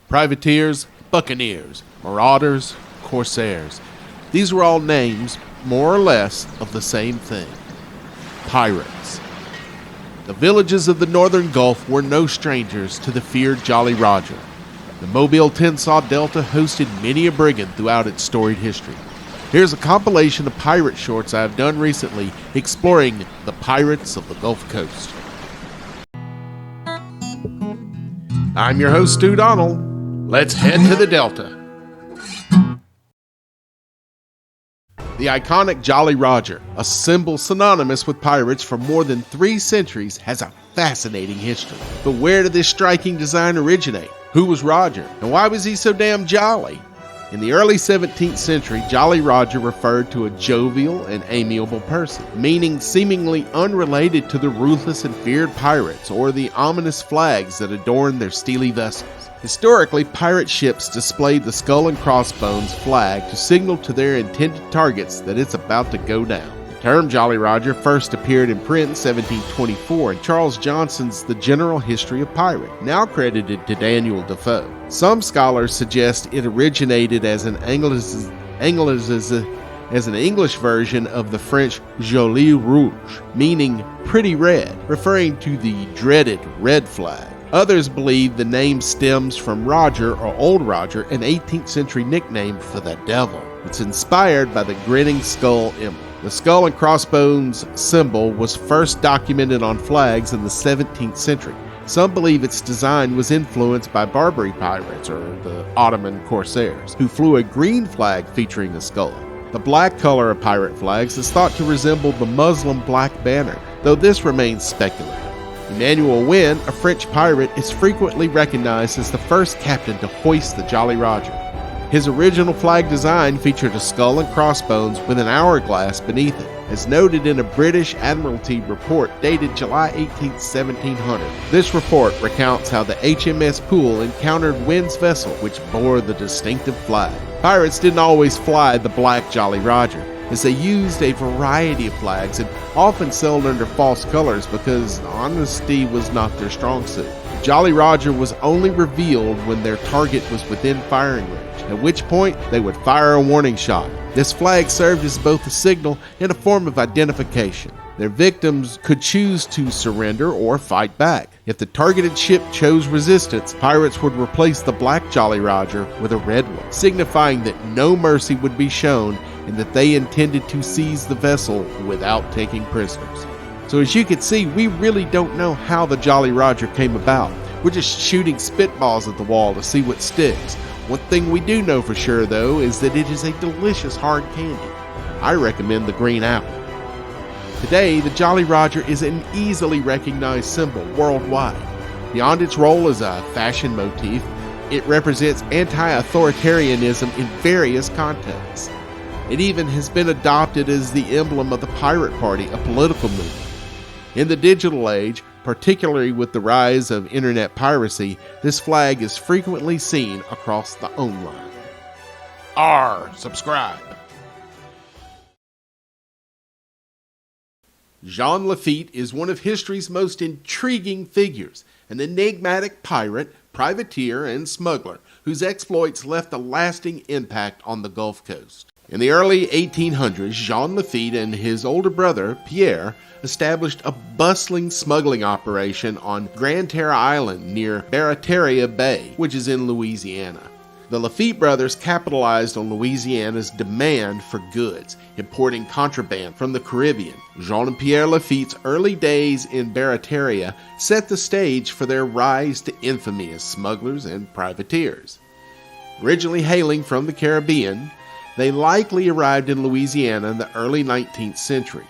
Privateers, Buccaneers, Marauders, Corsairs. These were all names, more or less, of the same thing. Pirates. The villages of the northern Gulf were no strangers to the feared Jolly Roger. The Mobile-Tensaw Delta hosted many a brigand throughout its storied history. Here's a compilation of pirate shorts I have done recently exploring the pirates of the Gulf Coast. I'm your host, Stu Donald. Let's head to the Delta. The iconic Jolly Roger, a symbol synonymous with pirates for more than 3 centuries, has a fascinating history. But where did this striking design originate? Who was Roger? And why was he so damn jolly? In the early 17th century, Jolly Roger referred to a jovial and amiable person, meaning seemingly unrelated to the ruthless and feared pirates or the ominous flags that adorned their steely vessels. Historically, pirate ships displayed the skull and crossbones flag to signal to their intended targets that it's about to go down. The term Jolly Roger first appeared in print in 1724 in Charles Johnson's The General History of Pirate, now credited to Daniel Defoe. Some scholars suggest it originated as an English version of the French Joli Rouge, meaning pretty red, referring to the dreaded red flag. Others believe the name stems from Roger or Old Roger, an 18th century nickname for the devil. It's inspired by the grinning skull emblem. The skull and crossbones symbol was first documented on flags in the 17th century. Some believe its design was influenced by Barbary pirates, or the Ottoman Corsairs, who flew a green flag featuring a skull. The black color of pirate flags is thought to resemble the Muslim black banner, though this remains speculative. Emmanuel Wynne, a French pirate, is frequently recognized as the first captain to hoist the Jolly Roger. His original flag design featured a skull and crossbones with an hourglass beneath it, as noted in a British Admiralty report dated July 18, 1700. This report recounts how the HMS Poole encountered Wynne's vessel, which bore the distinctive flag. Pirates didn't always fly the black Jolly Roger, as they used a variety of flags and often sailed under false colors because honesty was not their strong suit. Jolly Roger was only revealed when their target was within firing range, at which point they would fire a warning shot. This flag served as both a signal and a form of identification. Their victims could choose to surrender or fight back. If the targeted ship chose resistance, pirates would replace the black Jolly Roger with a red one, signifying that no mercy would be shown and that they intended to seize the vessel without taking prisoners. So as you can see, we really don't know how the Jolly Roger came about. We're just shooting spitballs at the wall to see what sticks. One thing we do know for sure, though, is that it is a delicious hard candy. I recommend the green apple. Today, the Jolly Roger is an easily recognized symbol worldwide. Beyond its role as a fashion motif, it represents anti-authoritarianism in various contexts. It even has been adopted as the emblem of the Pirate Party, a political movement. In the digital age, particularly with the rise of internet piracy, this flag is frequently seen across the online. Subscribe. Jean Lafitte is one of history's most intriguing figures, an enigmatic pirate, privateer, and smuggler whose exploits left a lasting impact on the Gulf Coast. In the early 1800s, Jean Lafitte and his older brother, Pierre, established a bustling smuggling operation on Grand Terre Island near Barataria Bay, which is in Louisiana. The Lafitte brothers capitalized on Louisiana's demand for goods, importing contraband from the Caribbean. Jean and Pierre Lafitte's early days in Barataria set the stage for their rise to infamy as smugglers and privateers. Originally hailing from the Caribbean, they likely arrived in Louisiana in the early 19th century.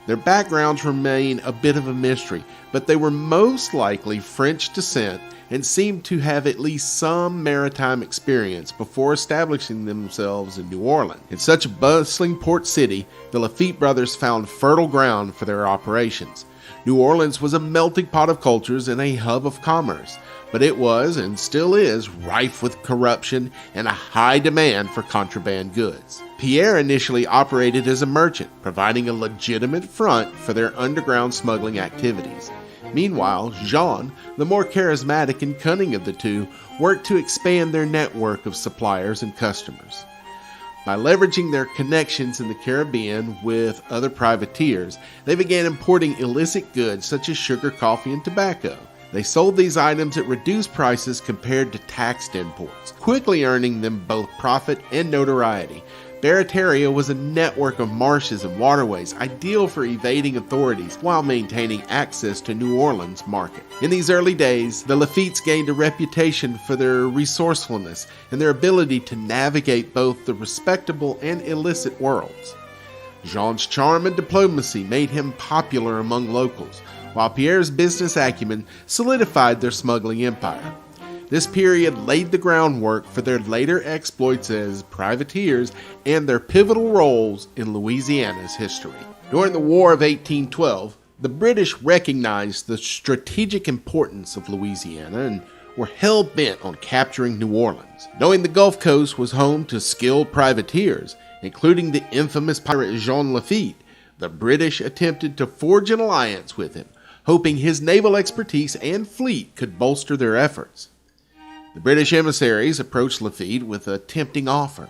Their backgrounds remain a bit of a mystery, but they were most likely French descent and seemed to have at least some maritime experience before establishing themselves in New Orleans. In such a bustling port city, the Lafitte brothers found fertile ground for their operations. New Orleans was a melting pot of cultures and a hub of commerce, but it was, and still is, rife with corruption and a high demand for contraband goods. Pierre initially operated as a merchant, providing a legitimate front for their underground smuggling activities. Meanwhile, Jean, the more charismatic and cunning of the two, worked to expand their network of suppliers and customers. By leveraging their connections in the Caribbean with other privateers, they began importing illicit goods such as sugar, coffee, and tobacco. They sold these items at reduced prices compared to taxed imports, quickly earning them both profit and notoriety. Barataria was a network of marshes and waterways, ideal for evading authorities while maintaining access to New Orleans market. In these early days, the Lafittes gained a reputation for their resourcefulness and their ability to navigate both the respectable and illicit worlds. Jean's charm and diplomacy made him popular among locals, while Pierre's business acumen solidified their smuggling empire. This period laid the groundwork for their later exploits as privateers and their pivotal roles in Louisiana's history. During the War of 1812, the British recognized the strategic importance of Louisiana and were hell-bent on capturing New Orleans. Knowing the Gulf Coast was home to skilled privateers, including the infamous pirate Jean Lafitte, the British attempted to forge an alliance with him, hoping his naval expertise and fleet could bolster their efforts. The British emissaries approached Lafitte with a tempting offer: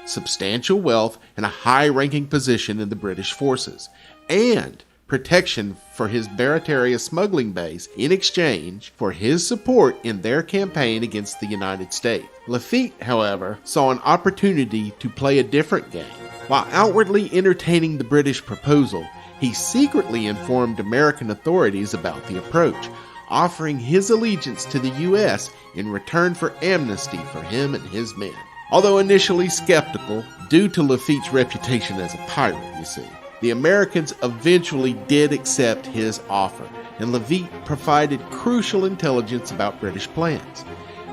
substantial wealth and a high-ranking position in the British forces, and protection for his Barataria smuggling base in exchange for his support in their campaign against the United States. Lafitte, however, saw an opportunity to play a different game. While outwardly entertaining the British proposal, he secretly informed American authorities about the approach, offering his allegiance to the U.S. in return for amnesty for him and his men. Although initially skeptical, due to Lafitte's reputation as a pirate, you see, the Americans eventually did accept his offer, and Lafitte provided crucial intelligence about British plans.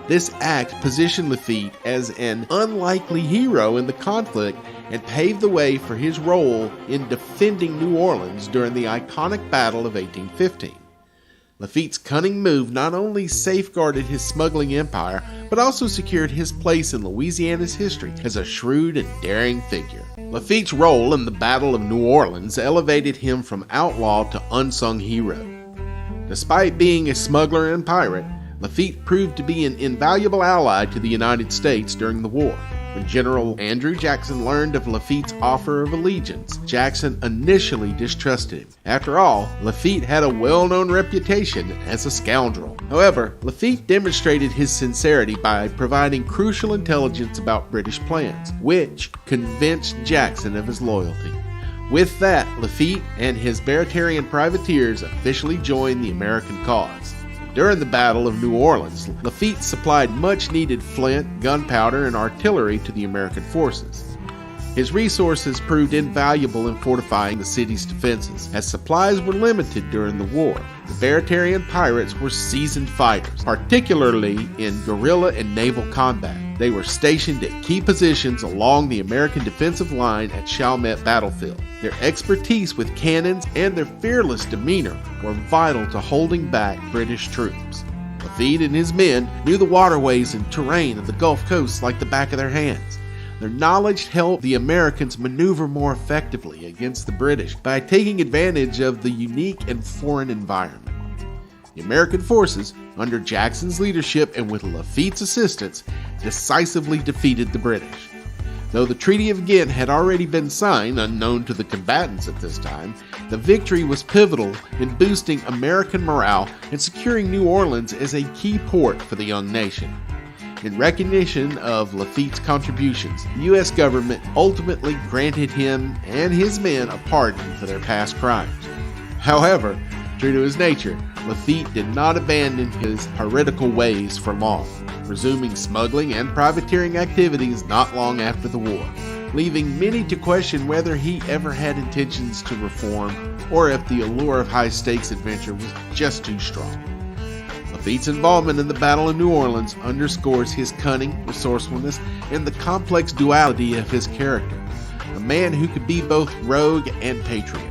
This act positioned Lafitte as an unlikely hero in the conflict and paved the way for his role in defending New Orleans during the iconic Battle of 1815. Lafitte's cunning move not only safeguarded his smuggling empire, but also secured his place in Louisiana's history as a shrewd and daring figure. Lafitte's role in the Battle of New Orleans elevated him from outlaw to unsung hero. Despite being a smuggler and pirate, Lafitte proved to be an invaluable ally to the United States during the war. When General Andrew Jackson learned of Lafitte's offer of allegiance, Jackson initially distrusted him. After all, Lafitte had a well-known reputation as a scoundrel. However, Lafitte demonstrated his sincerity by providing crucial intelligence about British plans, which convinced Jackson of his loyalty. With that, Lafitte and his Baratarian privateers officially joined the American cause. During the Battle of New Orleans, Lafitte supplied much-needed flint, gunpowder, and artillery to the American forces. His resources proved invaluable in fortifying the city's defenses, as supplies were limited during the war. The Baratarian pirates were seasoned fighters, particularly in guerrilla and naval combat. They were stationed at key positions along the American defensive line at Chalmette battlefield. Their expertise with cannons and their fearless demeanor were vital to holding back British troops. Lafitte and his men knew the waterways and terrain of the Gulf Coast like the back of their hands. Their knowledge helped the Americans maneuver more effectively against the British by taking advantage of the unique and foreign environment. The American forces, under Jackson's leadership and with Lafitte's assistance, decisively defeated the British. Though the Treaty of Ghent had already been signed, unknown to the combatants at this time, the victory was pivotal in boosting American morale and securing New Orleans as a key port for the young nation. In recognition of Lafitte's contributions, the U.S. government ultimately granted him and his men a pardon for their past crimes. However, true to his nature, Lafitte did not abandon his heretical ways for long, resuming smuggling and privateering activities not long after the war, leaving many to question whether he ever had intentions to reform or if the allure of high-stakes adventure was just too strong. Lafitte's involvement in the Battle of New Orleans underscores his cunning, resourcefulness, and the complex duality of his character, a man who could be both rogue and patriot.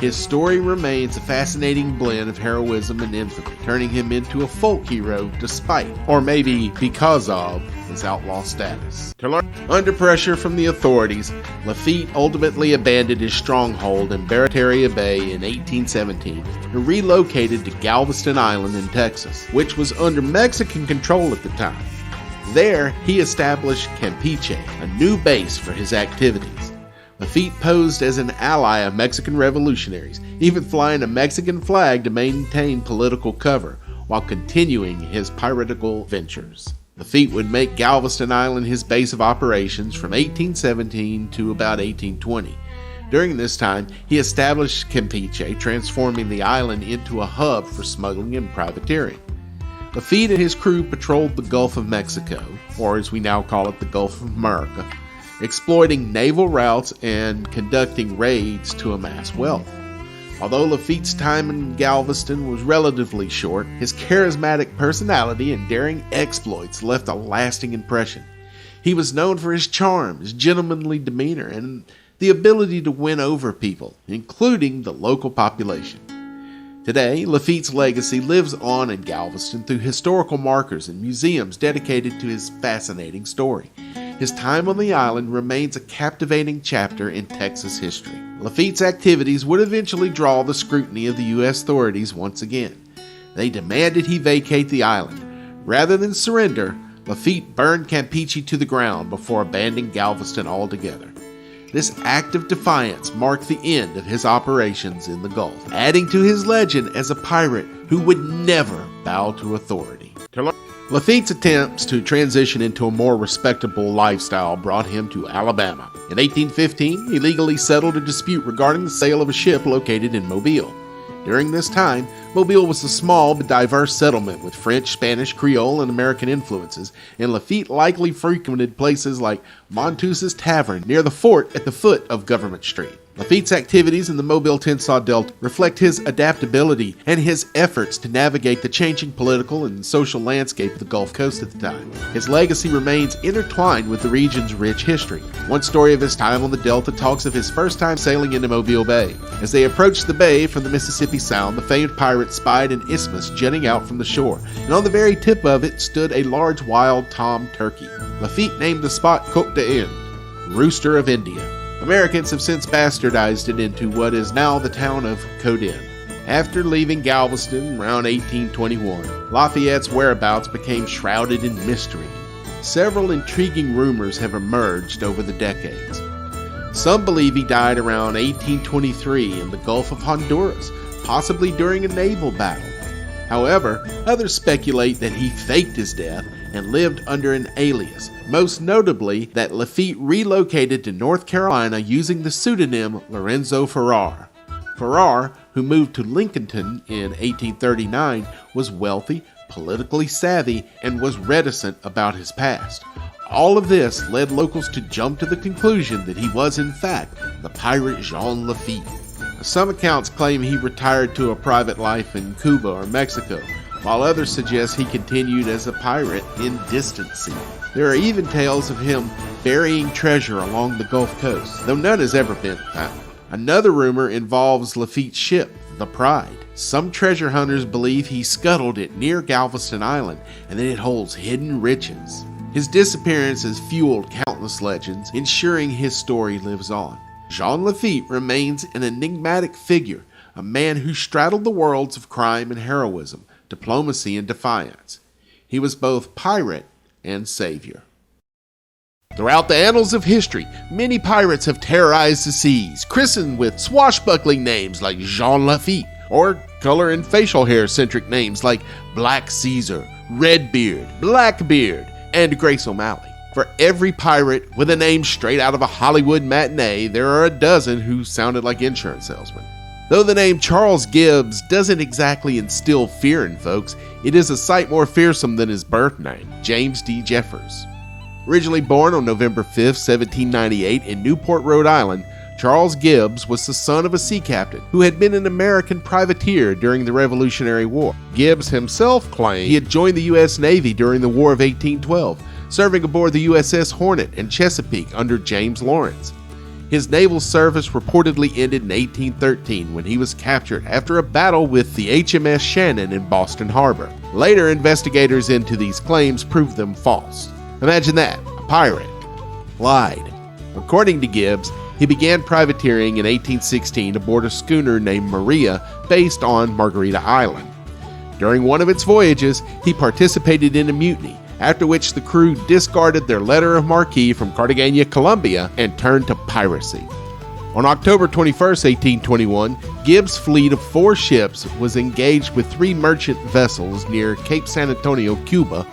His story remains a fascinating blend of heroism and infamy, turning him into a folk hero despite, or maybe because of, his outlaw status. To learn Under pressure from the authorities, Lafitte ultimately abandoned his stronghold in Barataria Bay in 1817 and relocated to Galveston Island in Texas, which was under Mexican control at the time. There, he established Campeche, a new base for his activities. Lafitte posed as an ally of Mexican revolutionaries, even flying a Mexican flag to maintain political cover, while continuing his piratical ventures. Lafitte would make Galveston Island his base of operations from 1817 to about 1820. During this time, he established Campeche, transforming the island into a hub for smuggling and privateering. Lafitte and his crew patrolled the Gulf of Mexico, or as we now call it, the Gulf of America, exploiting naval routes and conducting raids to amass wealth. Although Lafitte's time in Galveston was relatively short, his charismatic personality and daring exploits left a lasting impression. He was known for his charm, his gentlemanly demeanor, and the ability to win over people, including the local population. Today, Lafitte's legacy lives on in Galveston through historical markers and museums dedicated to his fascinating story. His time on the island remains a captivating chapter in Texas history. Lafitte's activities would eventually draw the scrutiny of the U.S. authorities once again. They demanded he vacate the island. Rather than surrender, Lafitte burned Campeche to the ground before abandoning Galveston altogether. This act of defiance marked the end of his operations in the Gulf, adding to his legend as a pirate who would never bow to authority. Lafitte's attempts to transition into a more respectable lifestyle brought him to Alabama. In 1815, he legally settled a dispute regarding the sale of a ship located in Mobile. During this time, Mobile was a small but diverse settlement with French, Spanish, Creole, and American influences, and Lafitte likely frequented places like Montuse's Tavern near the fort at the foot of Government Street. Lafitte's activities in the Mobile-Tensaw Delta reflect his adaptability and his efforts to navigate the changing political and social landscape of the Gulf Coast at the time. His legacy remains intertwined with the region's rich history. One story of his time on the Delta talks of his first time sailing into Mobile Bay. As they approached the bay from the Mississippi Sound, the famed pirate spied an isthmus jutting out from the shore, and on the very tip of it stood a large wild tom turkey. Lafitte named the spot Coq d'Inde, Rooster of India. Americans have since bastardized it into what is now the town of Codin. After leaving Galveston around 1821, Lafayette's whereabouts became shrouded in mystery. Several intriguing rumors have emerged over the decades. Some believe he died around 1823 in the Gulf of Honduras, possibly during a naval battle. However, others speculate that he faked his death and lived under an alias, most notably that Lafitte relocated to North Carolina using the pseudonym Lorenzo Farrar. Farrar, who moved to Lincolnton in 1839, was wealthy, politically savvy, and was reticent about his past. All of this led locals to jump to the conclusion that he was in fact the pirate Jean Lafitte. Some accounts claim he retired to a private life in Cuba or Mexico, while others suggest he continued as a pirate in distant seas. There are even tales of him burying treasure along the Gulf Coast, though none has ever been found. Another rumor involves Lafitte's ship, the Pride. Some treasure hunters believe he scuttled it near Galveston Island and that it holds hidden riches. His disappearance has fueled countless legends, ensuring his story lives on. Jean Lafitte remains an enigmatic figure, a man who straddled the worlds of crime and heroism, diplomacy and defiance. He was both pirate and savior. Throughout the annals of history, many pirates have terrorized the seas, christened with swashbuckling names like Jean Lafitte, or color and facial hair-centric names like Black Caesar, Redbeard, Blackbeard, and Grace O'Malley. For every pirate with a name straight out of a Hollywood matinee, there are a dozen who sounded like insurance salesmen. Though the name Charles Gibbs doesn't exactly instill fear in folks, it is a sight more fearsome than his birth name, James D. Jeffers. Originally born on November 5, 1798 in Newport, Rhode Island, Charles Gibbs was the son of a sea captain who had been an American privateer during the Revolutionary War. Gibbs himself claimed he had joined the U.S. Navy during the War of 1812, serving aboard the USS Hornet and Chesapeake under James Lawrence. His naval service reportedly ended in 1813 when he was captured after a battle with the HMS Shannon in Boston Harbor. Later, investigators into these claims proved them false. Imagine that, a pirate lied. According to Gibbs, he began privateering in 1816 aboard a schooner named Maria based on Margarita Island. During one of its voyages, he participated in a mutiny, after which the crew discarded their letter of marque from Cartagena, Colombia, and turned to piracy. On October 21, 1821, Gibbs' fleet of 4 ships was engaged with 3 merchant vessels near Cape San Antonio, Cuba,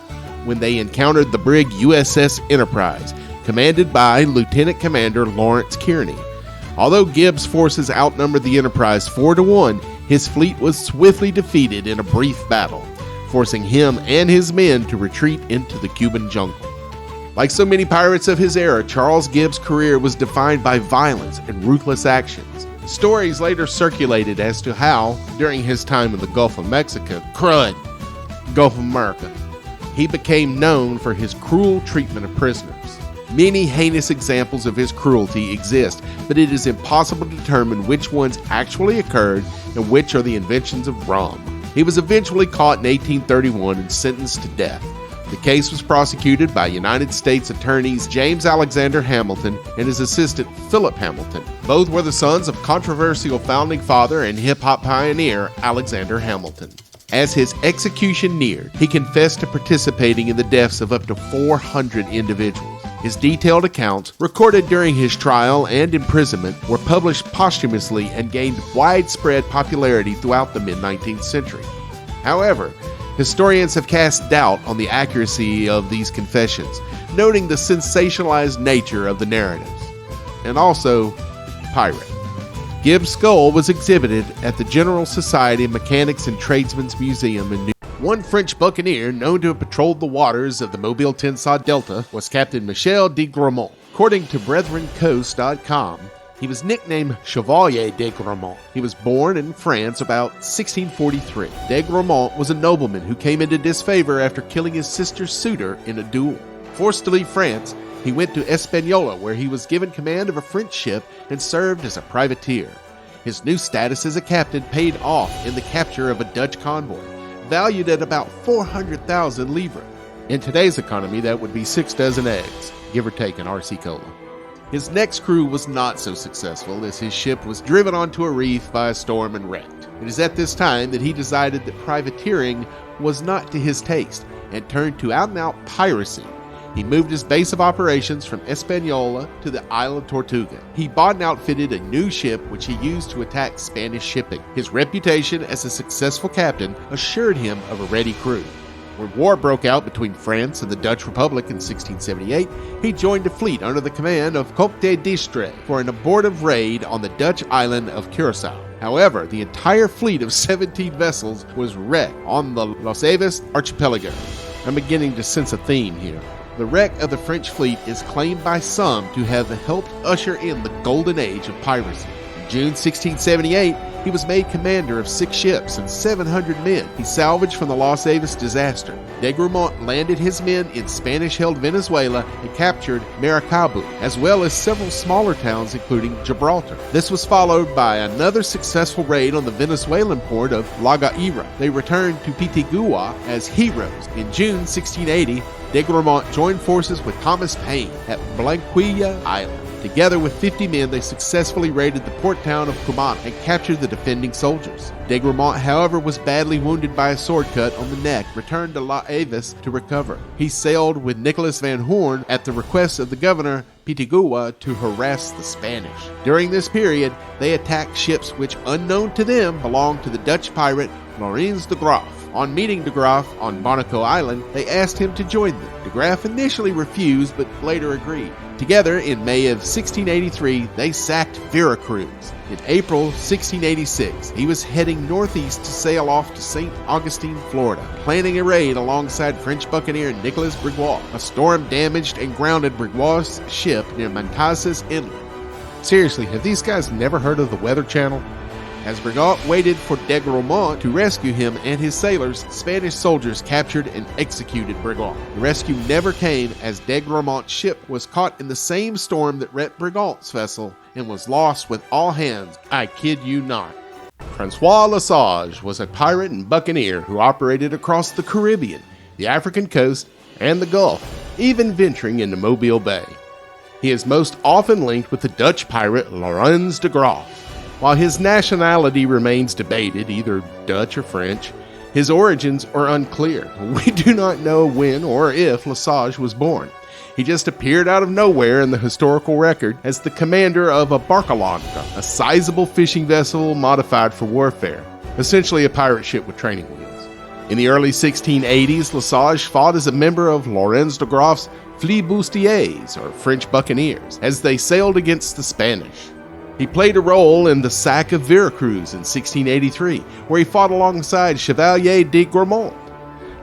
when they encountered the brig USS Enterprise, commanded by Lieutenant Commander Lawrence Kearney. Although Gibbs' forces outnumbered the Enterprise 4-1, his fleet was swiftly defeated in a brief battle, forcing him and his men to retreat into the Cuban jungle. Like so many pirates of his era, Charles Gibbs' career was defined by violence and ruthless actions. Stories later circulated as to how, during his time in the Gulf of Mexico, Gulf of America, he became known for his cruel treatment of prisoners. Many heinous examples of his cruelty exist, but it is impossible to determine which ones actually occurred and which are the inventions of rum. He was eventually caught in 1831 and sentenced to death. The case was prosecuted by United States attorneys James Alexander Hamilton and his assistant Philip Hamilton. Both were the sons of controversial founding father and hip-hop pioneer Alexander Hamilton. As his execution neared, he confessed to participating in the deaths of up to 400 individuals. His detailed accounts, recorded during his trial and imprisonment, were published posthumously and gained widespread popularity throughout the mid-19th century. However, historians have cast doubt on the accuracy of these confessions, noting the sensationalized nature of the narratives. And also, pirate. Gibbs' skull was exhibited at the General Society of Mechanics and Tradesmen's Museum in New York. One French buccaneer known to have patrolled the waters of the Mobile-Tensaw Delta was Captain Michel de Grammont. According to BrethrenCoast.com, he was nicknamed Chevalier de Grammont. He was born in France about 1643. De Grammont was a nobleman who came into disfavor after killing his sister's suitor in a duel. Forced to leave France, he went to Hispaniola, where he was given command of a French ship and served as a privateer. His new status as a captain paid off in the capture of a Dutch convoy, valued at about 400,000 livres. In today's economy, that would be 6 dozen eggs, give or take an RC Cola. His next crew was not so successful, as his ship was driven onto a reef by a storm and wrecked. It is at this time that he decided that privateering was not to his taste and turned to out-and-out piracy. He moved his base of operations from Hispaniola to the Isle of Tortuga. He bought and outfitted a new ship which he used to attack Spanish shipping. His reputation as a successful captain assured him of a ready crew. When war broke out between France and the Dutch Republic in 1678, he joined a fleet under the command of Comte d'Istre for an abortive raid on the Dutch island of Curaçao. However, the entire fleet of 17 vessels was wrecked on the Los Aves archipelago. I'm beginning to sense a theme here. The wreck of the French fleet is claimed by some to have helped usher in the golden age of piracy. In June 1678, he was made commander of 6 ships and 700 men he salvaged from the Los Aves disaster. De Grammont landed his men in Spanish-held Venezuela and captured Maracaibo, as well as several smaller towns including Gibraltar. This was followed by another successful raid on the Venezuelan port of La Guaira. They returned to Pitigua as heroes. In June 1680, De Grammont joined forces with Thomas Paine at Blanquilla Island. Together with 50 men, they successfully raided the port town of Cumana and captured the defending soldiers. De Grammont, however, was badly wounded by a sword cut on the neck, returned to La Aves to recover. He sailed with Nicholas Van Horn at the request of the governor Pitigua to harass the Spanish. During this period, they attacked ships which, unknown to them, belonged to the Dutch pirate Laurens de Graaf. On meeting de Graaf on Monaco Island, they asked him to join them. De Graaf initially refused, but later agreed. Together, in May of 1683, they sacked Veracruz. In April 1686, he was heading northeast to sail off to St. Augustine, Florida, planning a raid alongside French buccaneer Nicolas Brigand. A storm damaged and grounded Brigand's ship near Matanzas Inlet. Seriously, have these guys never heard of the Weather Channel? As Brigand waited for de Grammont to rescue him and his sailors, Spanish soldiers captured and executed Brigand. The rescue never came, as de Grammont's ship was caught in the same storm that wrecked Brigand's vessel and was lost with all hands. I kid you not. Francois Lesage was a pirate and buccaneer who operated across the Caribbean, the African coast, and the Gulf, even venturing into Mobile Bay. He is most often linked with the Dutch pirate Laurens de Graaf. While his nationality remains debated, either Dutch or French, his origins are unclear. We do not know when or if Lesage was born. He just appeared out of nowhere in the historical record as the commander of a barcalanca, a sizable fishing vessel modified for warfare, essentially a pirate ship with training wheels. In the early 1680s, Lesage fought as a member of Laurens de Graaf's flibustiers, or French Buccaneers, as they sailed against the Spanish. He played a role in the sack of Veracruz in 1683, where he fought alongside Chevalier de Grammont.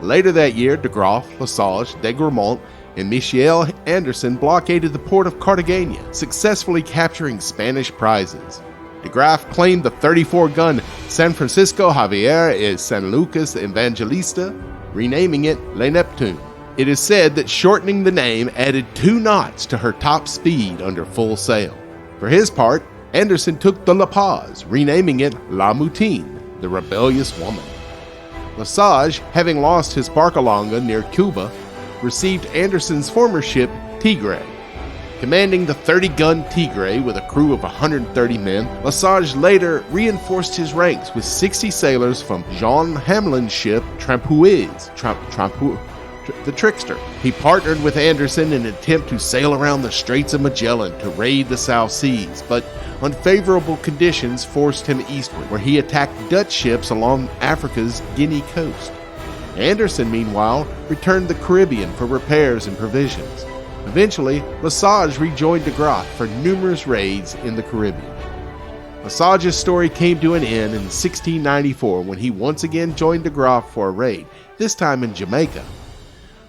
Later that year, de Graaf, Lesage, de Grammont, and Michel Anderson blockaded the port of Cartagena, successfully capturing Spanish prizes. De Graaf claimed the 34-gun San Francisco Javier y San Lucas Evangelista, renaming it Le Neptune. It is said that shortening the name added 2 knots to her top speed under full sail. For his part, Anderson took the La Paz, renaming it La Moutine, the rebellious woman. Lesage, having lost his barcalonga near Cuba, received Anderson's former ship, Tigre. Commanding the 30-gun Tigre with a crew of 130 men, Lesage later reinforced his ranks with 60 sailors from Jean Hamelin's ship, Trampuise, the Trickster. He partnered with Anderson in an attempt to sail around the Straits of Magellan to raid the South Seas, but unfavorable conditions forced him eastward, where he attacked Dutch ships along Africa's Guinea coast. Anderson, meanwhile, returned to the Caribbean for repairs and provisions. Eventually, Lesage rejoined de Graaf for numerous raids in the Caribbean. Lesage's story came to an end in 1694 when he once again joined de Graaf for a raid, this time in Jamaica.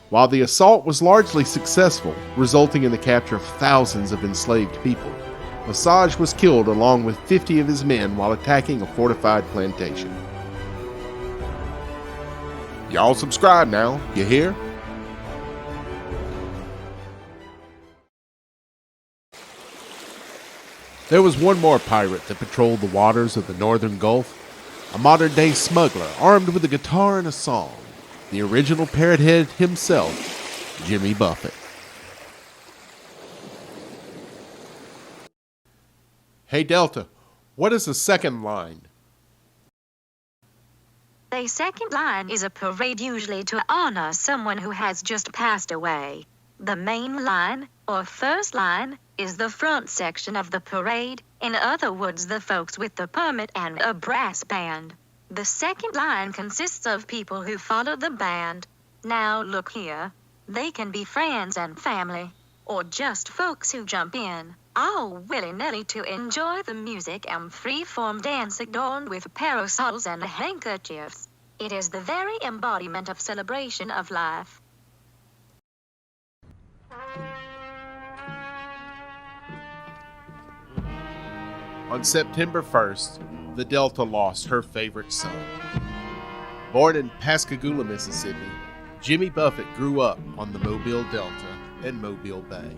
While the assault was largely successful, resulting in the capture of thousands of enslaved people, Lesage was killed along with 50 of his men while attacking a fortified plantation. Y'all subscribe now, you hear? There was one more pirate that patrolled the waters of the northern Gulf, a modern-day smuggler armed with a guitar and a song, the original parrot head himself, Jimmy Buffett. Hey Delta, what is the second line? The second line is a parade usually to honor someone who has just passed away. The main line, or first line, is the front section of the parade, in other words the folks with the permit and a brass band. The second line consists of people who follow the band. Now look here, they can be friends and family, or just folks who jump in, all willy-nilly to enjoy the music and free-form dance adorned with parasols and handkerchiefs. It is the very embodiment of celebration of life. On September 1st, the Delta lost her favorite son. Born in Pascagoula, Mississippi, Jimmy Buffett grew up on the Mobile Delta and Mobile Bay.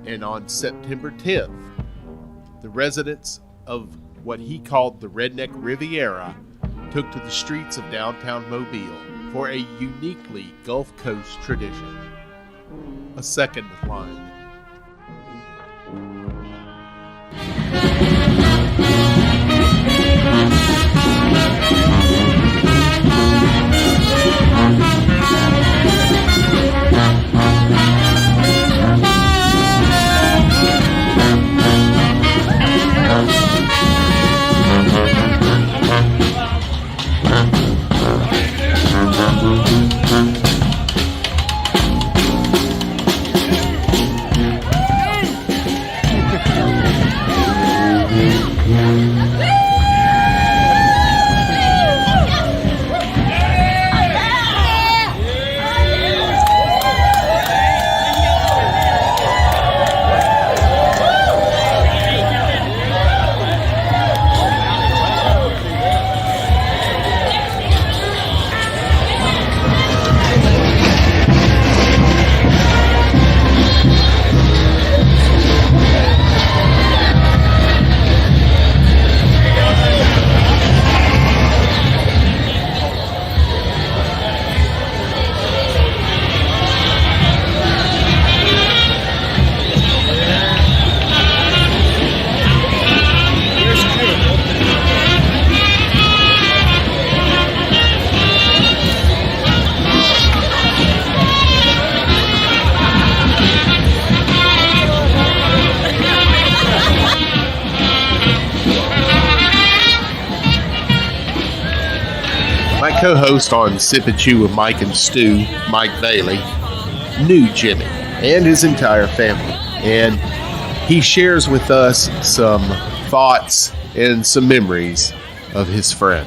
And on September 10th, the residents of what he called the Redneck Riviera took to the streets of downtown Mobile for a uniquely Gulf Coast tradition. A second line. co-host on Sip and Chew with Mike and Stu, Mike Bailey, knew Jimmy and his entire family, and he shares with us some thoughts and some memories of his friend.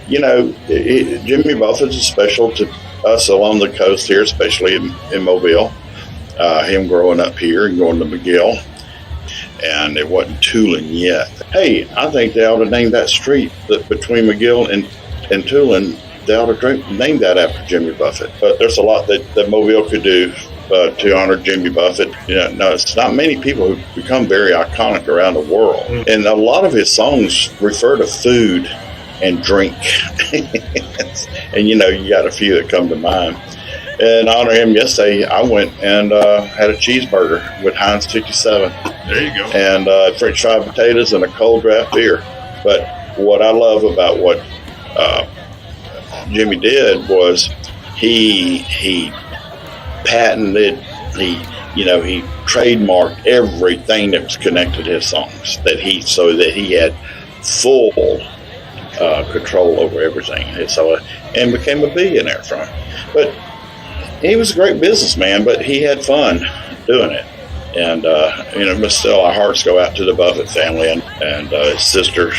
Jimmy Buffett is special to us along the coast here, especially in Mobile. Him growing up here and going to McGill, and it wasn't Tulin yet. Hey, I think they ought to name that street between McGill and Tulin. They ought to name that after Jimmy Buffett. But there's a lot that Mobile could do to honor Jimmy Buffett. No, it's not many people who've become very iconic around the world. And a lot of his songs refer to food and drink. And you got a few that come to mind. And honor him yesterday, I went and had a cheeseburger with Heinz 57. There you go. And French fried potatoes and a cold draft beer. But what I love about what Jimmy did was he patented, he trademarked everything that was connected to his songs, so that he had full control over everything. And became a billionaire from it. But he was a great businessman, but he had fun doing it. And, but still our hearts go out to the Buffett family and his sister,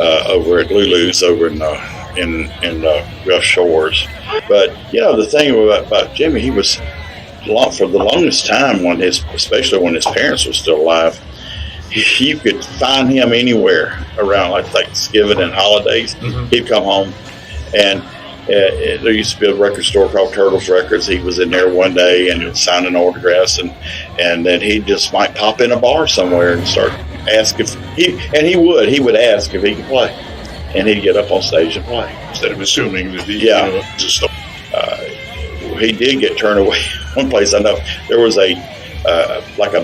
over at Lulu's over in Gulf Shores. But, the thing about Jimmy, he was, for the longest time, especially when his parents were still alive, you could find him anywhere around, like Thanksgiving and holidays. Mm-hmm. He'd come home, and there used to be a record store called Turtles Records. He was in there one day and signing autographs, and then he just might pop in a bar somewhere and start ask if he would ask if he could play, and he'd get up on stage and play instead of assuming that he did get turned away. One place I know there was a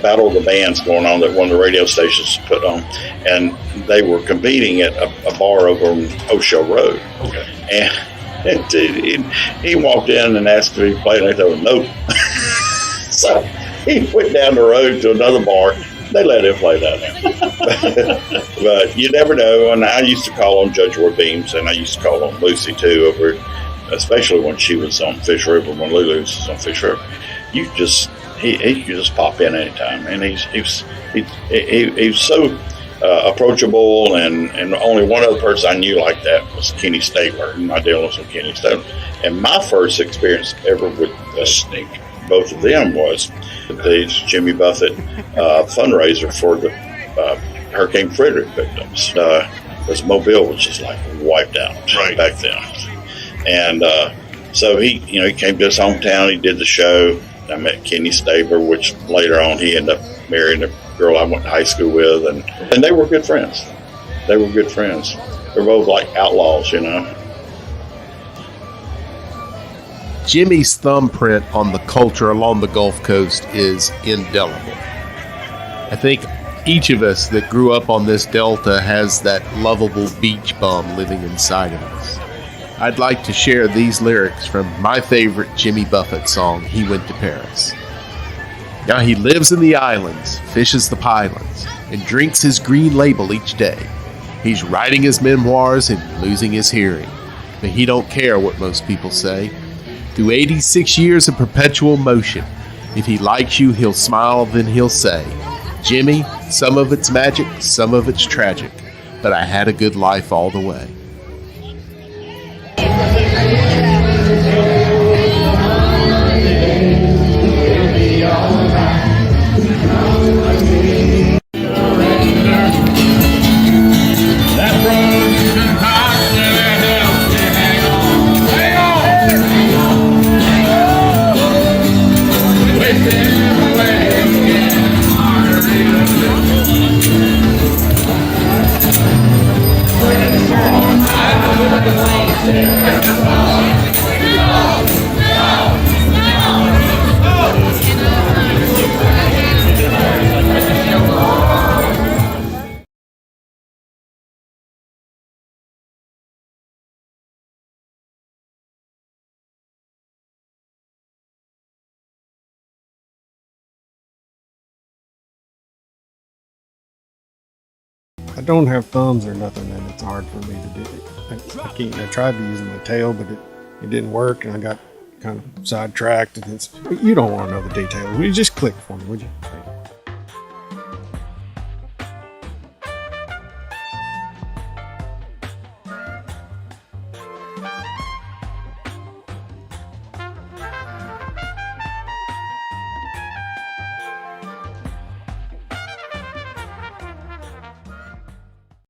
battle of the bands going on that one of the radio stations put on, and they were competing at a bar over on O'Shell Road. Okay. And he walked in and asked if he played, and they told him no. So he went down the road to another bar. They let him play down there. But you never know. And I used to call on Judge Ward Beams, and I used to call on Lucy too, especially when she was on Fish River, when Lulu was on Fish River. He could just pop in anytime, and he was so approachable, and only one other person I knew like that was Kenny Stabler. My deal was with Kenny Stabler. And my first experience ever with both of them was the Jimmy Buffett fundraiser for the Hurricane Frederick victims. Because Mobile was just like wiped out back then. And so he came to his hometown. He did the show. I met Kenny Stabler, which later on he ended up marrying the girl I went to high school with, and they were good friends. They're both like outlaws, Jimmy's thumbprint on the culture along the Gulf Coast is indelible. I think each of us that grew up on this delta has that lovable beach bum living inside of us. I'd like to share these lyrics from my favorite Jimmy Buffett song, He Went to Paris. Now he lives in the islands, fishes the pylons, and drinks his green label each day. He's writing his memoirs and losing his hearing, but he don't care what most people say. Through 86 years of perpetual motion, if he likes you, he'll smile, then he'll say, Jimmy, some of it's magic, some of it's tragic, but I had a good life all the way. We're I don't have thumbs or nothing, and it's hard for me to do it. I can't. I tried to use my tail, but it didn't work, and I got kind of sidetracked. And you don't want to know the details. Will you just click for me, would you?